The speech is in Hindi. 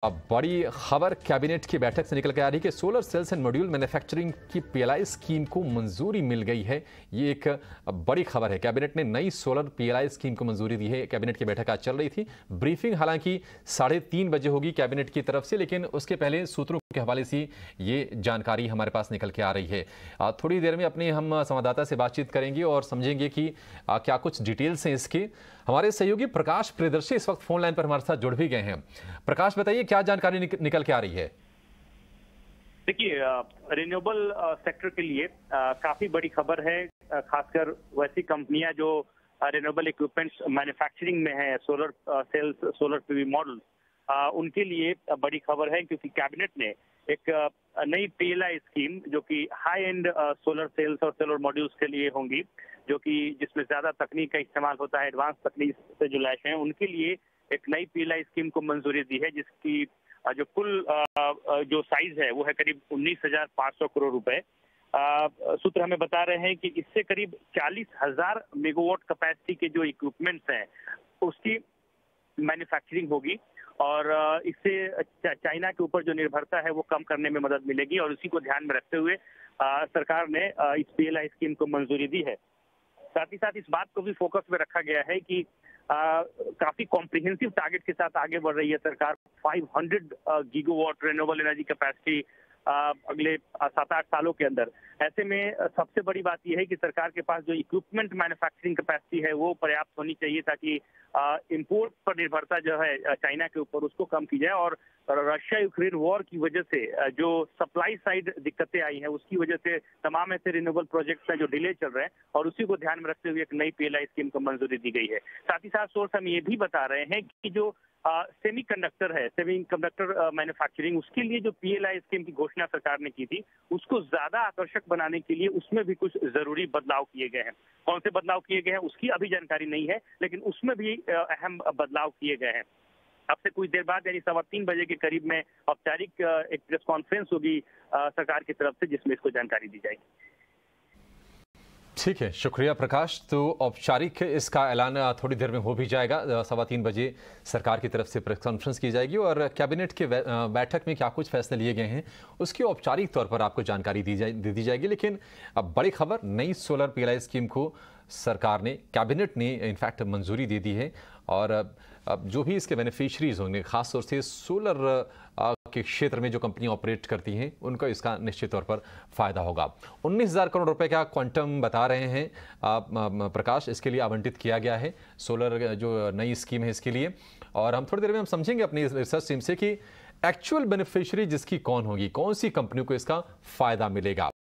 अब बड़ी खबर कैबिनेट की बैठक से निकल के आ रही है कि solar cells and module manufacturing की पीएलआई स्कीम को मंजूरी मिल गई है। ये एक बड़ी खबर है। कैबिनेट ने नई सोलर पीएलआई स्कीम को मंजूरी दी है। कैबिनेट की बैठक आज चल रही थी। ब्रीफिंग हालांकि 3:30 बजे होगी कैबिनेट की तरफ से, लेकिन उसके पहले सूत्रों के हवाले से ये जानकारी हमारे पास निकल के आ रही है। थोड़ी देर में अपने हम संवाददाता से बातचीत करेंगे और समझेंगे कि क्या कुछ डिटेल्स हैं इसके। हमारे सहयोगी प्रकाश प्रियदर्शी इस वक्त फोन लाइन पर हमारे साथ जुड़ भी गए हैं। प्रकाश, बताइए क्या जानकारी निकल के आ रही है। देखिए, रिन्यूएबल सेक्टर के लिए काफी बड़ी खबर है। खासकर वैसी कंपनियां जो रिन्यूएबल इक्विपमेंट्स मैन्युफैक्चरिंग में है, solar cells, solar PV model, उनके लिए बड़ी खबर है, क्योंकि कैबिनेट ने एक नई पीएलआई स्कीम जो कि हाई एंड सोलर सेल्स और सोलर मॉड्यूल्स के लिए होंगी, जो कि जिसमें ज्यादा तकनीक का इस्तेमाल होता है, एडवांस तकनीक से जो लैस हैं, उनके लिए एक नई पीएलआई स्कीम को मंजूरी दी है, जिसकी जो कुल जो साइज है वो है करीब 19,500 करोड़ रुपए। सूत्र हमें बता रहे हैं कि इससे करीब 40,000 मेगावाट कैपेसिटी के जो इक्विपमेंट्स हैं उसकी मैन्युफैक्चरिंग होगी, और इससे चाइना के ऊपर जो निर्भरता है वो कम करने में मदद मिलेगी, और उसी को ध्यान में रखते हुए सरकार ने इस पीएलआई स्कीम को मंजूरी दी है। साथ ही साथ इस बात को भी फोकस में रखा गया है कि काफी कॉम्प्रिहेंसिव टारगेट के साथ आगे बढ़ रही है सरकार। 500 गीगावाट रिन्यूएबल एनर्जी कैपेसिटी अगले 7-8 सालों के अंदर। ऐसे में सबसे बड़ी बात यह है कि सरकार के पास जो इक्विपमेंट मैन्युफैक्चरिंग कैपेसिटी है वो पर्याप्त होनी चाहिए, ताकि इंपोर्ट पर निर्भरता जो है चाइना के ऊपर उसको कम की जाए, और रशिया यूक्रेन वॉर की वजह से जो सप्लाई साइड दिक्कतें आई हैं उसकी वजह से तमाम ऐसे रिन्यूएबल प्रोजेक्ट्स हैं जो डिले चल रहे हैं, और उसी को ध्यान में रखते हुए एक नई पीएलआई स्कीम को मंजूरी दी गई है। साथ ही साथ सोर्स हम ये भी बता रहे हैं कि जो सेमीकंडक्टर मैन्युफैक्चरिंग, उसके लिए जो पीएलआई स्कीम की घोषणा सरकार ने की थी, उसको ज्यादा आकर्षक बनाने के लिए उसमें भी कुछ जरूरी बदलाव किए गए हैं। कौन से बदलाव किए गए हैं उसकी अभी जानकारी नहीं है, लेकिन उसमें भी अहम बदलाव किए गए हैं। अब से कुछ देर बाद यानी 3:15 बजे के करीब में औपचारिक एक प्रेस कॉन्फ्रेंस होगी सरकार की तरफ से, जिसमें इसको जानकारी दी जाएगी। ठीक है, शुक्रिया प्रकाश। तो औपचारिक इसका ऐलान थोड़ी देर में हो भी जाएगा। 3:15 बजे सरकार की तरफ से प्रेस कॉन्फ्रेंस की जाएगी, और कैबिनेट के बैठक में क्या कुछ फैसले लिए गए हैं उसकी औपचारिक तौर पर आपको जानकारी दी जाएगी। लेकिन अब बड़ी खबर, नई सोलर पीएलआई स्कीम को सरकार ने, कैबिनेट ने इनफैक्ट मंजूरी दे दी है, और अब जो भी इसके बेनिफिशरीज होंगे, खासतौर से सोलर के क्षेत्र में जो कंपनियां ऑपरेट करती हैं, उनको इसका निश्चित तौर पर फायदा होगा। 19,000 करोड़ रुपए का क्वांटम बता रहे हैं प्रकाश, इसके लिए आवंटित किया गया है सोलर जो नई स्कीम है इसके लिए। और हम थोड़ी देर में हम समझेंगे अपनी रिसर्च टीम से कि एक्चुअल बेनिफिशियरी जिसकी कौन होगी, कौन सी कंपनियों को इसका फायदा मिलेगा।